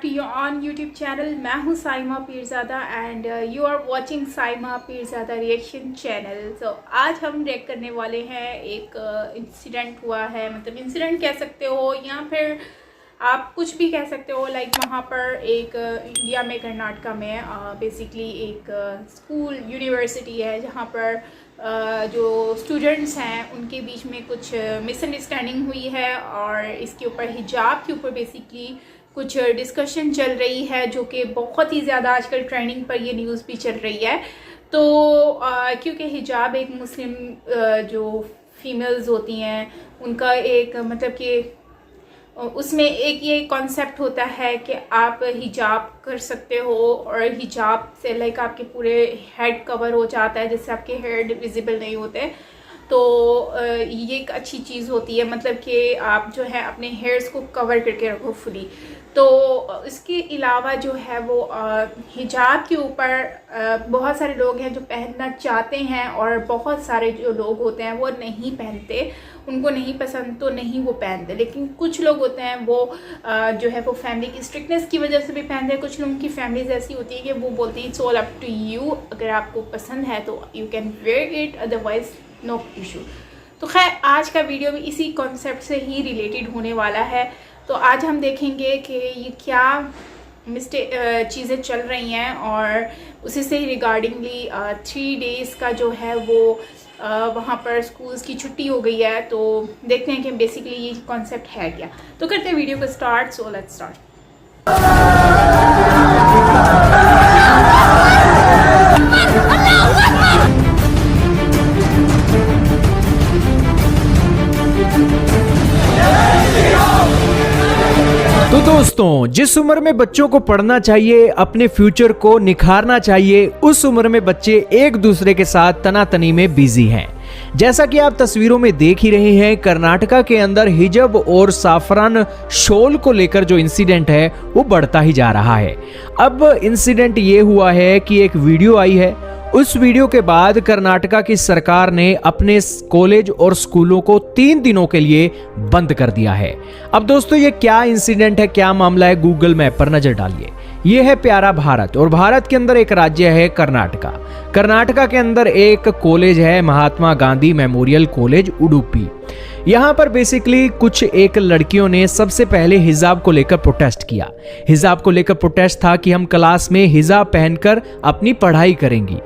to you on YouTube channel। मैं हूँ Saima Peerzada and you are watching Saima Peerzada reaction channel. तो आज हम रिएक्ट करने वाले हैं एक इंसिडेंट हुआ है, मतलब इंसिडेंट कह सकते हो या फिर आप कुछ भी कह सकते हो। लाइक वहाँ पर एक इंडिया में कर्नाटका में बेसिकली एक स्कूल यूनिवर्सिटी है जहाँ पर जो स्टूडेंट्स हैं उनके बीच में कुछ मिसअंडरस्टैंडिंग हुई है और इसके ऊपर हिजाब के ऊपर बेसिकली कुछ डिस्कशन चल रही है, जो कि बहुत ही ज़्यादा आजकल ट्रेंडिंग पर ये न्यूज़ भी चल रही है। तो क्योंकि हिजाब एक मुस्लिम जो फीमेल्स होती हैं उनका एक मतलब कि उसमें एक ये कॉन्सेप्ट होता है कि आप हिजाब कर सकते हो और हिजाब से लाइक आपके पूरे हेड कवर हो जाता है, जिससे आपके हेड विजिबल नहीं होते। तो ये एक अच्छी चीज़ होती है, मतलब कि आप जो है अपने हेयर्स को कवर करके रखो फुली। तो इसके अलावा जो है वो हिजाब के ऊपर बहुत सारे लोग हैं जो पहनना चाहते हैं और बहुत सारे जो लोग होते हैं वो नहीं पहनते, उनको नहीं पसंद तो नहीं वो पहनते। लेकिन कुछ लोग होते हैं वो जो है वो फैमिली की स्ट्रिक्टनेस की वजह से भी पहनते हैं। कुछ लोगों की फैमिलीज ऐसी होती है कि वो बोलते हैं it's all up to you, अगर आपको पसंद है तो you can wear it, otherwise no issue. तो खैर आज का वीडियो भी इसी कॉन्सेप्ट से ही रिलेटेड होने वाला है। तो आज हम देखेंगे कि ये क्या चीज़ें चल रही हैं और उसी से ही रिगार्डिंगली 3 डेज़ का जो है वो वहाँ पर स्कूल्स की छुट्टी हो गई है। तो देखते हैं कि बेसिकली ये कॉन्सेप्ट है क्या। तो करते हैं वीडियो को स्टार्ट। So let's start. तो दोस्तों, जिस उम्र में बच्चों को पढ़ना चाहिए, अपने फ्यूचर को निखारना चाहिए, उस उम्र में बच्चे एक दूसरे के साथ तनातनी में बिजी हैं। जैसा कि आप तस्वीरों में देख ही रहे हैं, कर्नाटका के अंदर हिजाब और साफरान शॉल को लेकर जो इंसिडेंट है वो बढ़ता ही जा रहा है। अब इंसिडेंट ये हुआ है कि एक वीडियो आई है, उस वीडियो के बाद कर्नाटका की सरकार ने अपने कॉलेज और स्कूलों को 3 दिनों के लिए बंद कर दिया है। अब दोस्तों ये क्या इंसिडेंट है, क्या मामला है, गूगल मैप पर नजर डालिए। ये है प्यारा भारत और भारत के अंदर एक राज्य है कर्नाटका। कर्नाटका के अंदर एक कॉलेज है महात्मा गांधी मेमोरियल कॉलेज उडुपी। यहाँ पर बेसिकली कुछ एक लड़कियों ने सबसे पहले हिजाब को लेकर प्रोटेस्ट किया। हिजाब को लेकर प्रोटेस्ट था कि हम क्लास में हिजाब पहनकर अपनी पढ़ाई करेंगी।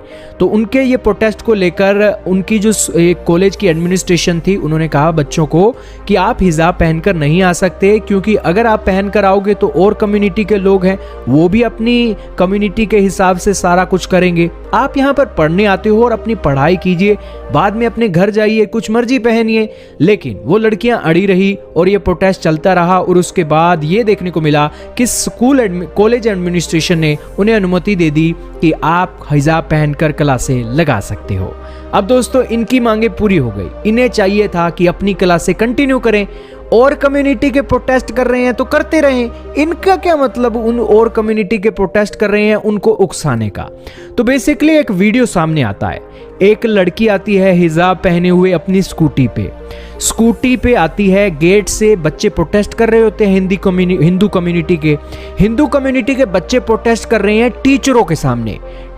तो उनके ये प्रोटेस्ट को लेकर उनकी जो एक कॉलेज की एडमिनिस्ट्रेशन थी, उन्होंने कहा बच्चों को कि आप हिजाब पहनकर नहीं आ सकते, क्योंकि अगर आप पहनकर आओगे तो और कम्युनिटी के लोग हैं वो भी अपनी कम्युनिटी के हिसाब से सारा कुछ करेंगे। आप यहाँ पर पढ़ने आते हो और अपनी पढ़ाई कीजिए, बाद में अपने घर जाइए, कुछ मर्जी पहनिए। लेकिन वो लड़कियां अड़ी रही और ये प्रोटेस्ट चलता रहा और उसके बाद ये देखने को मिला कि कॉलेज एडमिनिस्ट्रेशन ने उन्हें अनुमति दे दी कि आप हिजाब पहनकर क्लासें लगा सकते हो। अब दोस्तों इनकी मांगे पूरी हो गई। इन्हें चाहिए था कि अपनी क्लासें कंटिन्यू करें, और कम्युनिटी के प्रोटेस्ट कर रहे हैं तो करते रहें। इनका क्या मतलब उन और कम्युनिटी के प्रोटेस्ट कर रहे हैं उनको उकसाने का। तो बेसिकली एक वीडियो सामने आता है, एक लड़की आती है हिजाब पहने हुए अपनी स्कूटी पे आती है। गेट से बच्चे प्रोटेस्ट कर रहे होते हैं, हिंदू कम्युनिटी के बच्चे प्रोटेस्ट कर रहे हैं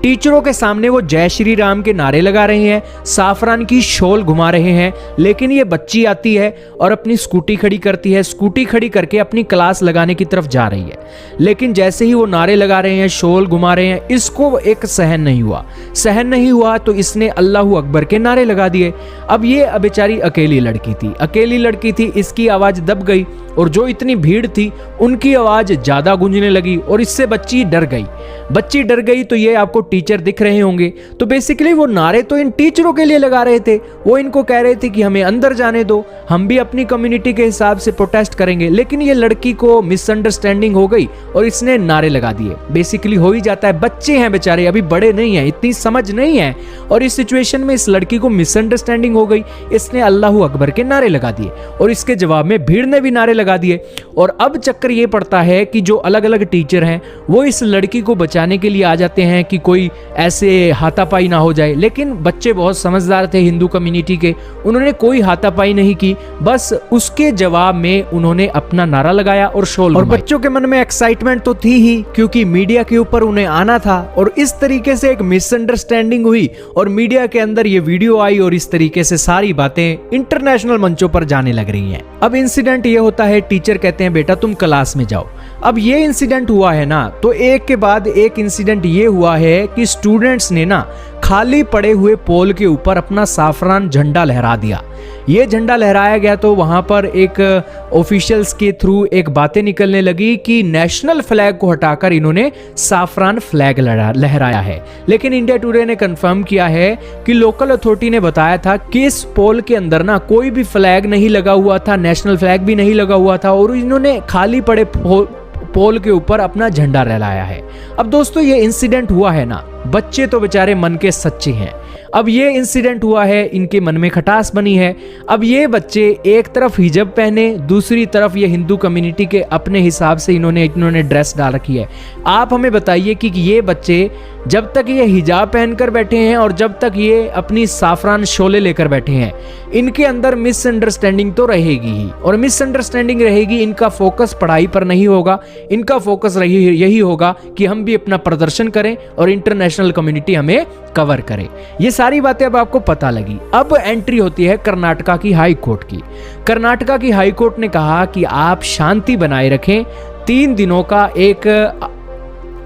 टीचरों के सामने वो जय श्री राम के नारे लगा रहे हैं, साफरान की शॉल घुमा रहे हैं। लेकिन ये बच्ची आती है और अपनी स्कूटी खड़ी करती है, स्कूटी खड़ी करके अपनी क्लास लगाने की तरफ जा रही है। लेकिन जैसे ही वो नारे लगा रहे हैं, शॉल घुमा रहे हैं, इसको एक सहन नहीं हुआ तो इसने अल्लाहू अकबर के नारे लगा दिए। अब ये बेचारी अकेली लड़की थी, इसकी आवाज दब गई और जो इतनी भीड़ थी उनकी आवाज ज्यादा गूंजने लगी और इससे बच्ची डर गई। तो ये आपको टीचर दिख रहे होंगे। तो बेसिकली वो नारे तो इन टीचरों के लिए लगा रहे थे, वो इनको कह रहे थे कि हमें अंदर जाने दो, हम भी अपनी कम्युनिटी के हिसाब से प्रोटेस्ट करेंगे। लेकिन ये लड़की को मिसअंडरस्टैंडिंग हो गई और इसने नारे लगा दिए। बेसिकली हो ही जाता है, बच्चे हैं बेचारे, अभी बड़े नहीं हैं, इतनी समझ नहीं है। और इस सिचुएशन में इस लड़की को मिसअंडरस्टैंडिंग हो गई, इसने अल्लाहू अकबर के नारे लगा दिए और इसके जवाब में भीड़ ने भी नारे लगा दिए। और अब चक्कर ये पड़ता है कि जो अलग अलग टीचर हैं वो इस लड़की को बचाने के लिए आ जाते हैं कि कोई ऐसे हाथापाई ना हो जाए, लेकिन बच्चे बहुत समझदार थे हिंदू कम्युनिटी के, उन्होंने कोई हाथापाई नहीं की, बस उसके जवाब में उन्होंने अपना नारा लगाया और शोल। और बच्चों के मन में एक्साइटमेंट तो थी ही, क्योंकि मीडिया के ऊपर उन्हें आना था। और इस तरीके से एक मिसअंडरस्टैंडिंग हुई और मीडिया के अंदर ये वीडियो आई और इस तरीके से सारी बातें इंटरनेशनल मंचों पर जाने लग रही हैं। अब इंसिडेंट ये होता है, टीचर कहते हैं बेटा तुम क्लास में जाओ। अब ये इंसिडेंट हुआ है ना, तो एक के बाद एक इंसिडेंट ये हुआ है कि स्टूडेंट्स ने ना खाली पड़े हुए पोल के ऊपर अपना साफरान झंडा लहरा दिया। ये झंडा लहराया गया तो वहां पर एक ऑफिशियल्स के थ्रू एक बातें निकलने लगी कि नेशनल फ्लैग को हटाकर इन्होंने साफरान फ्लैग लहराया है। लेकिन इंडिया टुडे ने कंफर्म किया है कि लोकल अथॉरिटी ने बताया था कि इस पोल के अंदर ना कोई भी फ्लैग नहीं लगा हुआ था, नेशनल फ्लैग भी नहीं लगा हुआ था, और इन्होंने खाली पड़े पोल के ऊपर अपना झंडा लहराया है। अब दोस्तों ये इंसिडेंट हुआ है ना, बच्चे तो बेचारे मन के सच्चे हैं। अब ये इंसिडेंट हुआ है, इनके मन में खटास बनी है। अब ये बच्चे एक तरफ हिजाब पहने, दूसरी तरफ ये हिंदू कम्युनिटी के अपने हिसाब से इन्होंने ड्रेस डाल रखी है। आप हमें बताइए कि ये बच्चे जब तक ये हिजाब पहनकर बैठे हैं और जब तक ये अपनी साफरान शोले लेकर बैठे हैं, इनके अंदर मिसअंडरस्टैंडिंग तो रहेगी ही, और मिसअंडरस्टैंडिंग रहेगी। इनका फोकस पढ़ाई पर नहीं होगा, इनका फोकस यही होगा कि हम भी अपना प्रदर्शन करें और इंटरनेशनल कम्युनिटी हमें कवर करे। ये सारी बातें अब आपको पता लगी। अब एंट्री होती है कर्नाटका की हाई कोर्ट की। कर्नाटका की हाई कोर्ट ने कहा कि आप शांति बनाए रखें, 3 दिनों का एक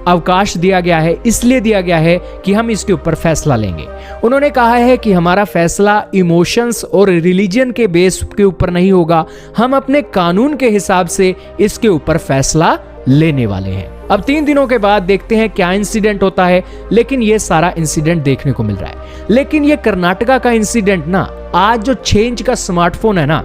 अवकाश दिया गया है, इसलिए दिया गया है कि हम इसके ऊपर फैसला लेंगे। उन्होंने कहा है कि हमारा फैसला इमोशंस और रिलीजन के बेस के ऊपर नहीं होगा, हम अपने कानून के हिसाब से इसके ऊपर फैसला लेने वाले हैं। अब 3 दिनों के बाद देखते हैं क्या इंसिडेंट होता है, लेकिन ये सारा इंसिडेंट देखने को मिल रहा है। लेकिन ये कर्नाटका का इंसिडेंट ना, आज जो 6 इंच का स्मार्टफोन है ना,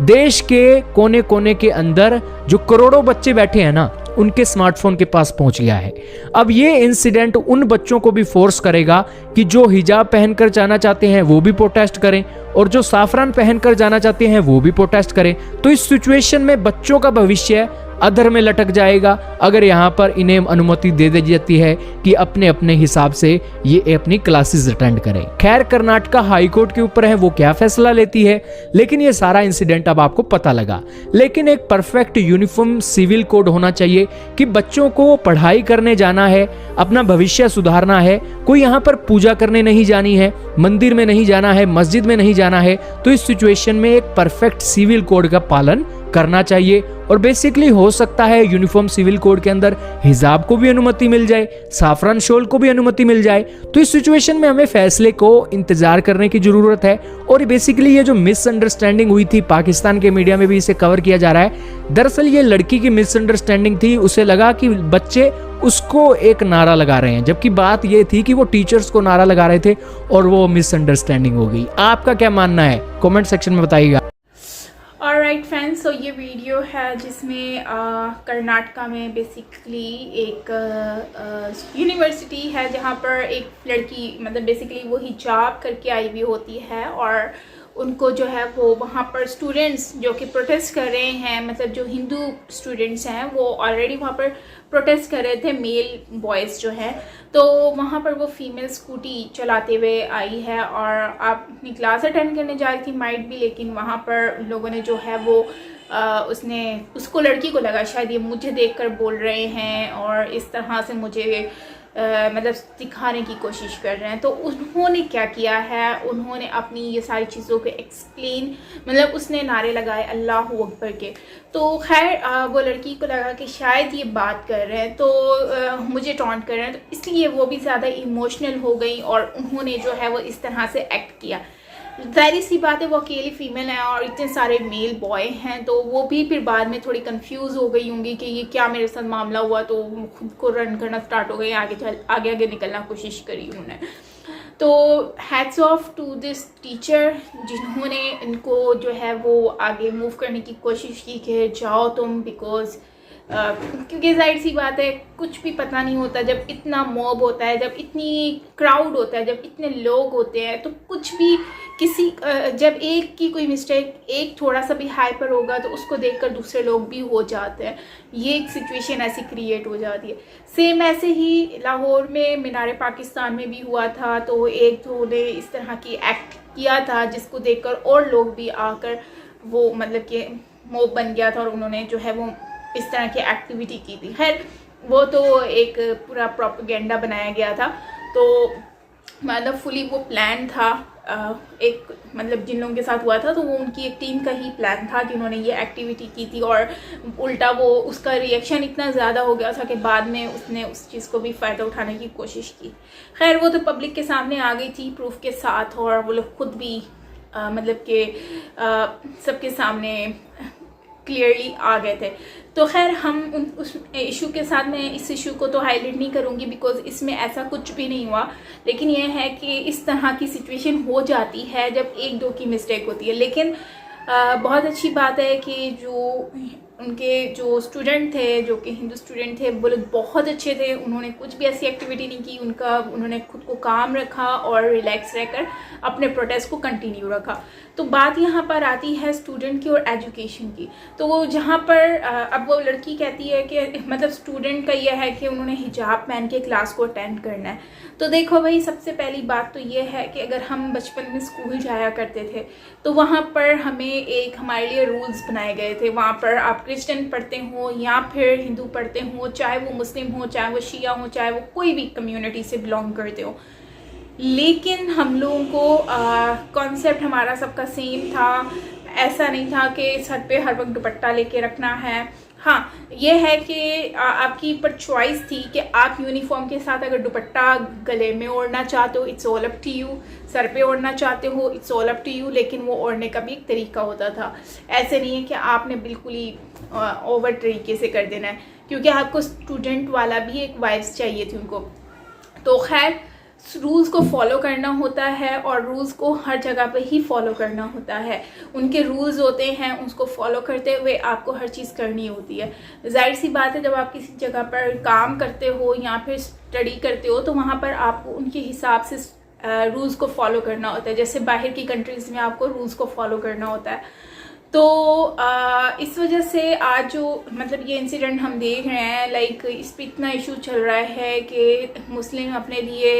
देश के कोने कोने के अंदर जो करोड़ों बच्चे बैठे हैं ना, उनके स्मार्टफोन के पास पहुंच गया है। अब ये इंसिडेंट उन बच्चों को भी फोर्स करेगा कि जो हिजाब पहनकर जाना चाहते हैं वो भी प्रोटेस्ट करें, और जो साफरान पहनकर जाना चाहते हैं वो भी प्रोटेस्ट करें। तो इस सिचुएशन में बच्चों का भविष्य अधर में लटक जाएगा अगर यहाँ पर इन्हें अनुमति दे दी जाती है कि अपने अपने हिसाब से ये अपनी क्लासेस अटेंड करें। खैर, कर्नाटका हाई कोर्ट के ऊपर है वो क्या फैसला लेती है, लेकिन ये सारा इंसिडेंट अब आपको पता लगा। लेकिन एक परफेक्ट यूनिफॉर्म सिविल कोड होना चाहिए कि बच्चों को पढ़ाई करने जाना है, अपना भविष्य सुधारना है, कोई यहाँ पर पूजा करने नहीं जानी है, मंदिर में नहीं जाना है, मस्जिद में नहीं जाना है। तो इस सिचुएशन में एक परफेक्ट सिविल कोड का पालन करना चाहिए। और बेसिकली हो सकता है यूनिफॉर्म सिविल कोड के अंदर हिजाब को भी अनुमति मिल जाए, साफरान शोल को भी अनुमति मिल जाए। तो इस सिचुएशन में हमें फैसले को इंतजार करने की जरूरत है। और बेसिकली ये जो मिसअंडरस्टैंडिंग हुई थी, पाकिस्तान के मीडिया में भी इसे कवर किया जा रहा है। दरअसल ये लड़की की मिसअंडरस्टैंडिंग थी, उसे लगा कि बच्चे उसको एक नारा लगा रहे हैं, जबकि बात ये थी कि वो टीचर्स को नारा लगा रहे थे और वो मिसअंडरस्टैंडिंग हो गई। आपका क्या मानना है, कमेंट सेक्शन में बताइएगा। ऑलराइट फ्रेंड्स, तो ये वीडियो है जिसमें कर्नाटका में बेसिकली एक यूनिवर्सिटी है जहाँ पर एक लड़की, मतलब बेसिकली वो हिजाब करके आई हुई होती है, और उनको जो है वो वहाँ पर स्टूडेंट्स जो कि प्रोटेस्ट कर रहे हैं, मतलब जो हिंदू स्टूडेंट्स हैं वो ऑलरेडी वहाँ पर प्रोटेस्ट कर रहे थे, मेल बॉयज़ जो हैं। तो वहाँ पर वो फीमेल स्कूटी चलाते हुए आई है और आप अपनी क्लास अटेंड करने जा रही थी माइट भी, लेकिन वहाँ पर लोगों ने जो है वो उसको लड़की को लगा शायद ये मुझे देखकर बोल रहे हैं और इस तरह से मुझे मतलब दिखाने की कोशिश कर रहे हैं। तो उन्होंने क्या किया है, उन्होंने अपनी ये सारी चीज़ों को एक्सप्लेन, मतलब उसने नारे लगाए अल्लाह अकबर के। तो खैर वो लड़की को लगा कि शायद ये बात कर रहे हैं तो मुझे टॉन्ट कर रहे हैं, तो इसलिए वो भी ज़्यादा इमोशनल हो गई और उन्होंने जो है वो इस तरह से एक्ट किया। जाहिर सी बात है वो अकेली फ़ीमेल है और इतने सारे मेल बॉय हैं, तो वो भी फिर बाद में थोड़ी कंफ्यूज हो गई होंगी कि ये क्या मेरे साथ मामला हुआ, तो खुद को रन करना स्टार्ट हो गई, आगे निकलना कोशिश करी उन्होंने। तो hats off to this teacher जिन्होंने इनको जो है वो आगे मूव करने की कोशिश की कि जाओ तुम, बिकॉज क्योंकि जाहिर सी बात है कुछ भी पता नहीं होता, जब इतना मॉब होता है, जब इतनी क्राउड होता है, जब इतने लोग होते हैं, तो कुछ भी किसी जब एक की कोई मिस्टेक, एक थोड़ा सा भी हाइपर होगा तो उसको देखकर दूसरे लोग भी हो जाते हैं। ये एक सिचुएशन ऐसी क्रिएट हो जाती है। सेम ऐसे ही लाहौर में मीनार पाकिस्तान में भी हुआ था। तो एक दो ने इस तरह की एक्ट किया था जिसको देखकर और लोग भी आकर वो मतलब कि मॉब बन गया था और उन्होंने जो है वो इस तरह की एक्टिविटी की थी। खैर वो तो एक पूरा प्रोपेगेंडा बनाया गया था, तो मतलब फुली वो प्लान था। एक मतलब जिन लोगों के साथ हुआ था तो वो उनकी एक टीम का ही प्लान था जिन्होंने ये एक्टिविटी की थी, और उल्टा वो उसका रिएक्शन इतना ज़्यादा हो गया था कि बाद में उसने उस चीज़ को भी फ़ायदा उठाने की कोशिश की। खैर वो तो पब्लिक के सामने आ गई थी प्रूफ के साथ, और वो लोग खुद भी मतलब कि सबके सामने क्लियरली आ गए थे। तो खैर हम उस इशू के साथ, मैं इस इशू को तो हाईलाइट नहीं करूँगी बिकॉज इसमें ऐसा कुछ भी नहीं हुआ, लेकिन यह है कि इस तरह की सिचुएशन हो जाती है जब एक दो की मिस्टेक होती है। लेकिन बहुत अच्छी बात है कि जो उनके जो स्टूडेंट थे, जो कि हिंदू स्टूडेंट थे, वो लोग बहुत अच्छे थे। उन्होंने कुछ भी ऐसी एक्टिविटी नहीं की, उन्होंने खुद को काम रखा और रिलैक्स रहकर अपने प्रोटेस्ट को कंटिन्यू रखा। तो बात यहाँ पर आती है स्टूडेंट की और एजुकेशन की। तो वो जहाँ पर अब वो लड़की कहती है कि मतलब स्टूडेंट का यह है कि उन्होंने हिजाब पहन के क्लास को अटेंड करना है। तो देखो भाई, सबसे पहली बात तो ये है कि अगर हम बचपन में स्कूल जाया करते थे तो वहाँ पर हमें एक हमारे लिए रूल्स बनाए गए थे। वहाँ पर आप क्रिश्चियन पढ़ते हो या फिर हिंदू पढ़ते हो, चाहे वो मुस्लिम हो, चाहे वो शिया हो, चाहे वो कोई भी कम्युनिटी से बिलोंग करते हो, लेकिन हम लोगों को कॉन्सेप्ट हमारा सबका सेम था। ऐसा नहीं था कि सर पे हर वक्त दुपट्टा लेके रखना है। हाँ, ये है कि आपकी पर चॉइस थी कि आप यूनिफॉर्म के साथ अगर दुपट्टा गले में ओढ़ना चाहते हो, it's all up to you. सर पे ओढ़ना चाहते हो, it's all up to you. लेकिन वो ओढ़ने का भी एक तरीका होता था। ऐसे नहीं है कि आपने बिल्कुल ही ओवर तरीके से कर देना है, क्योंकि आपको स्टूडेंट वाला भी एक वाइब्स चाहिए थी उनको। तो खैर रूल्स को फॉलो करना होता है, और रूल्स को हर जगह पे ही फॉलो करना होता है। उनके रूल्स होते हैं, उसको फॉलो करते हुए आपको हर चीज़ करनी होती है। जाहिर सी बात है, जब आप किसी जगह पर काम करते हो या फिर स्टडी करते हो तो वहाँ पर आपको उनके हिसाब से रूल्स को फॉलो करना होता है। जैसे बाहर की कंट्रीज़ में आपको रूल्स को फॉलो करना होता है। तो इस वजह से आज जो मतलब ये इंसिडेंट हम देख रहे हैं, लाइक इस पर इतना इशू चल रहा है कि मुस्लिम अपने लिए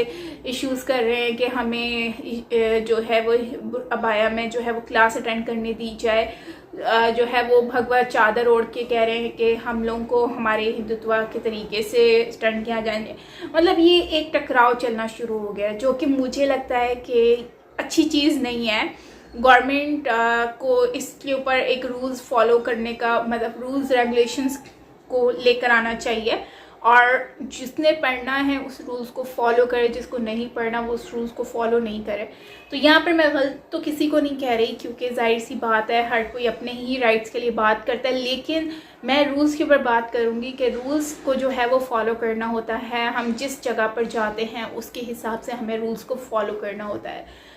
इश्यूज़ कर रहे हैं कि हमें जो है वो अबाया में जो है वो क्लास अटेंड करने दी जाए। जो है वो भगवा चादर ओढ़ के कह रहे हैं कि हम लोगों को हमारे हिंदुत्व के तरीके से स्टंट किया जाए। मतलब ये एक टकराव चलना शुरू हो गया, जो कि मुझे लगता है कि अच्छी चीज़ नहीं है। गवर्नमेंट को इसके ऊपर एक रूल्स फॉलो करने का मतलब रूल्स रेगुलेशंस को लेकर आना चाहिए, और जिसने पढ़ना है उस रूल्स को फॉलो करे, जिसको नहीं पढ़ना वो उस रूल्स को फॉलो नहीं करे। तो यहाँ पर मैं गलत तो किसी को नहीं कह रही, क्योंकि जाहिर सी बात है हर कोई अपने ही राइट्स के लिए बात करता है। लेकिन मैं रूल्स के ऊपर बात करूँगी कि रूल्स को जो है वो फॉलो करना होता है। हम जिस जगह पर जाते हैं उसके हिसाब से हमें रूल्स को फॉलो करना होता है।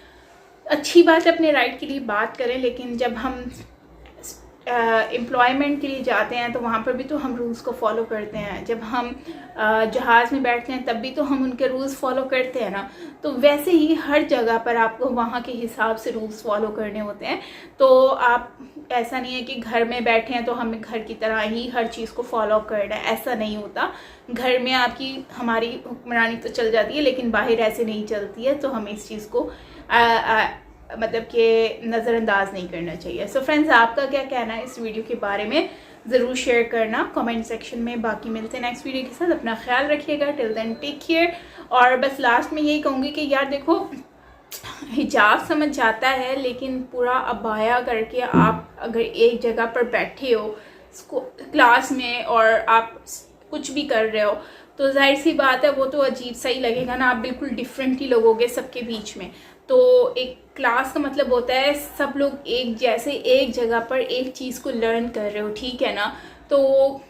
अच्छी बात है अपने राइट के लिए बात करें, लेकिन जब हम एम्प्लॉयमेंट के लिए जाते हैं तो वहाँ पर भी तो हम रूल्स को फॉलो करते हैं। जब हम जहाज़ में बैठते हैं तब भी तो हम उनके रूल्स फॉलो करते हैं ना। तो वैसे ही हर जगह पर आपको वहाँ के हिसाब से रूल्स फॉलो करने होते हैं। तो आप ऐसा नहीं है कि घर में बैठे हैं तो हमें घर की तरह ही हर चीज़ को फॉलो करना है, ऐसा नहीं होता। घर में आपकी हमारी हुक्मरानी तो चल जाती है, लेकिन बाहर ऐसे नहीं चलती है। तो हमें इस चीज़ को मतलब कि नज़रअंदाज नहीं करना चाहिए। सो फ्रेंड्स, आपका क्या कहना है इस वीडियो के बारे में ज़रूर शेयर करना कमेंट सेक्शन में। बाकी मिलते हैं नेक्स्ट वीडियो के साथ। अपना ख्याल रखिएगा। Till then take care. और बस लास्ट में यही कहूँगी कि यार देखो, हिजाब समझ जाता है, लेकिन पूरा अबाया करके आप अगर एक जगह पर बैठे हो क्लास में और आप कुछ भी कर रहे हो तो जाहिर सी बात है वो तो अजीब सा ही लगेगा ना। आप बिल्कुल डिफरेंट ही लगोगे सबके बीच में। तो एक क्लास का मतलब होता है सब लोग एक जैसे एक जगह पर एक चीज़ को लर्न कर रहे हो, ठीक है ना। तो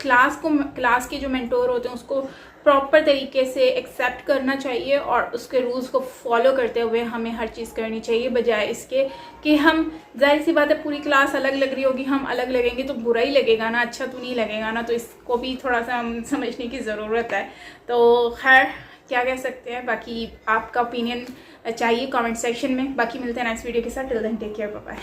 क्लास के जो मेंटोर होते हैं उसको प्रॉपर तरीके से एक्सेप्ट करना चाहिए और उसके रूल्स को फॉलो करते हुए हमें हर चीज़ करनी चाहिए, बजाय इसके कि हम, जाहिर सी बात है पूरी क्लास अलग लग रही होगी, हम अलग लगेंगे तो बुरा ही लगेगा ना, अच्छा तो नहीं लगेगा ना। तो इसको भी थोड़ा सा हम समझने की ज़रूरत है। तो खैर क्या कह सकते हैं, बाकी आपका ओपिनियन चाहिए कमेंट सेक्शन में। बाकी मिलते हैं नेक्स्ट वीडियो के साथ। Till then take care, bye bye.